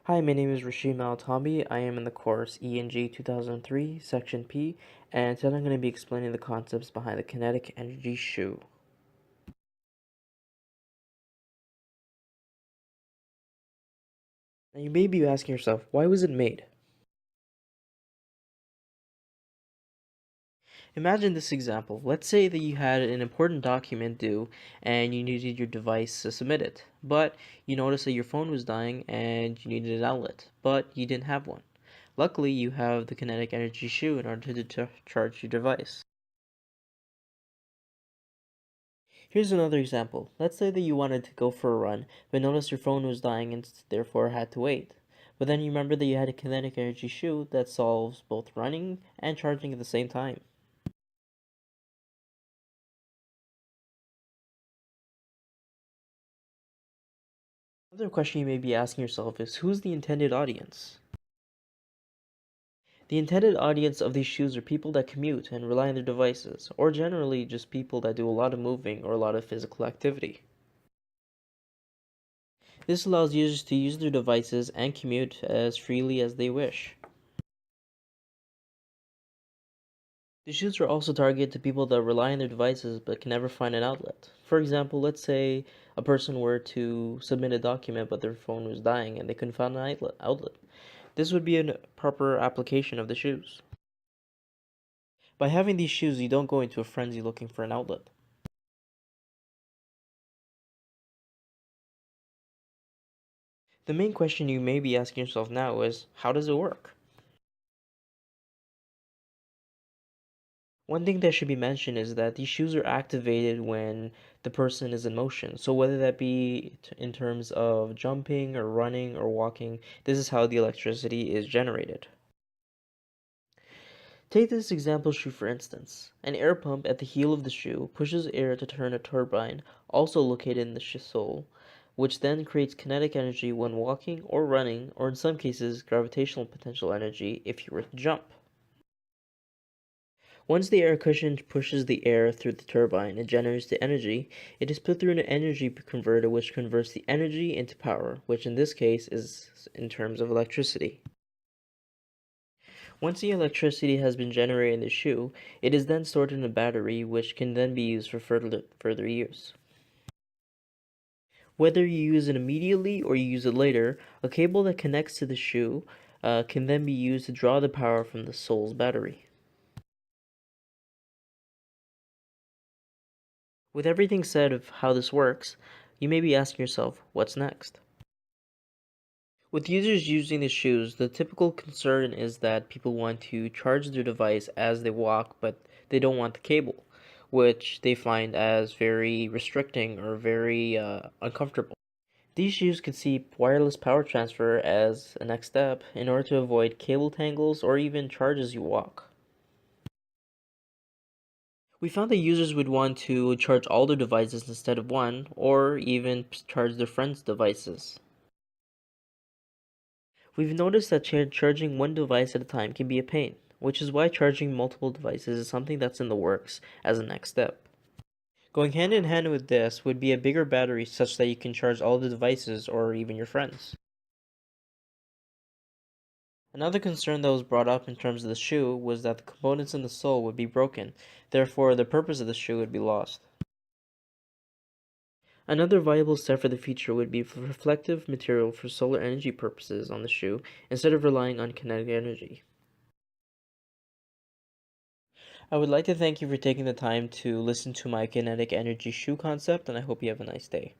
Hi, my name is Rashid Malatambi. I am in the course ENG 2003, Section P, and today I'm going to be explaining the concepts behind the kinetic energy shoe. Now, you may be asking yourself, why was it made? Imagine this example. Let's say that you had an important document due and you needed your device to submit it, but you noticed that your phone was dying and you needed an outlet, but you didn't have one. Luckily, you have the kinetic energy shoe in order to charge your device. Here's another example. Let's say that you wanted to go for a run, but noticed your phone was dying and therefore had to wait. But then you remember that you had a kinetic energy shoe that solves both running and charging at the same time. Another question you may be asking yourself is, who's the intended audience? The intended audience of these shoes are people that commute and rely on their devices, or generally just people that do a lot of moving or a lot of physical activity. This allows users to use their devices and commute as freely as they wish. The shoes are also targeted to people that rely on their devices but can never find an outlet. For example, let's say a person were to submit a document but their phone was dying and they couldn't find an outlet. This would be a proper application of the shoes. By having these shoes, you don't go into a frenzy looking for an outlet. The main question you may be asking yourself now is, how does it work? One thing that should be mentioned is that these shoes are activated when the person is in motion. So whether that be in terms of jumping or running or walking, this is how the electricity is generated. Take this example shoe for instance. An air pump at the heel of the shoe pushes air to turn a turbine, also located in the sole, which then creates kinetic energy when walking or running, or in some cases, gravitational potential energy if you were to jump. Once the air cushion pushes the air through the turbine and generates the energy, it is put through an energy converter which converts the energy into power, which in this case is in terms of electricity. Once the electricity has been generated in the shoe, it is then stored in a battery which can then be used for further use. Whether you use it immediately or you use it later, a cable that connects to the shoe can then be used to draw the power from the sole's battery. With everything said of how this works, you may be asking yourself, what's next? With users using the shoes, the typical concern is that people want to charge their device as they walk, but they don't want the cable, which they find as very restricting or very uncomfortable. These shoes could see wireless power transfer as a next step in order to avoid cable tangles or even charge as you walk. We found that users would want to charge all their devices instead of one, or even charge their friends' devices. We've noticed that charging one device at a time can be a pain, which is why charging multiple devices is something that's in the works as a next step. Going hand in hand with this would be a bigger battery such that you can charge all the devices or even your friends. Another concern that was brought up in terms of the shoe was that the components in the sole would be broken, therefore the purpose of the shoe would be lost. Another viable step for the future would be reflective material for solar energy purposes on the shoe instead of relying on kinetic energy. I would like to thank you for taking the time to listen to my kinetic energy shoe concept, and I hope you have a nice day.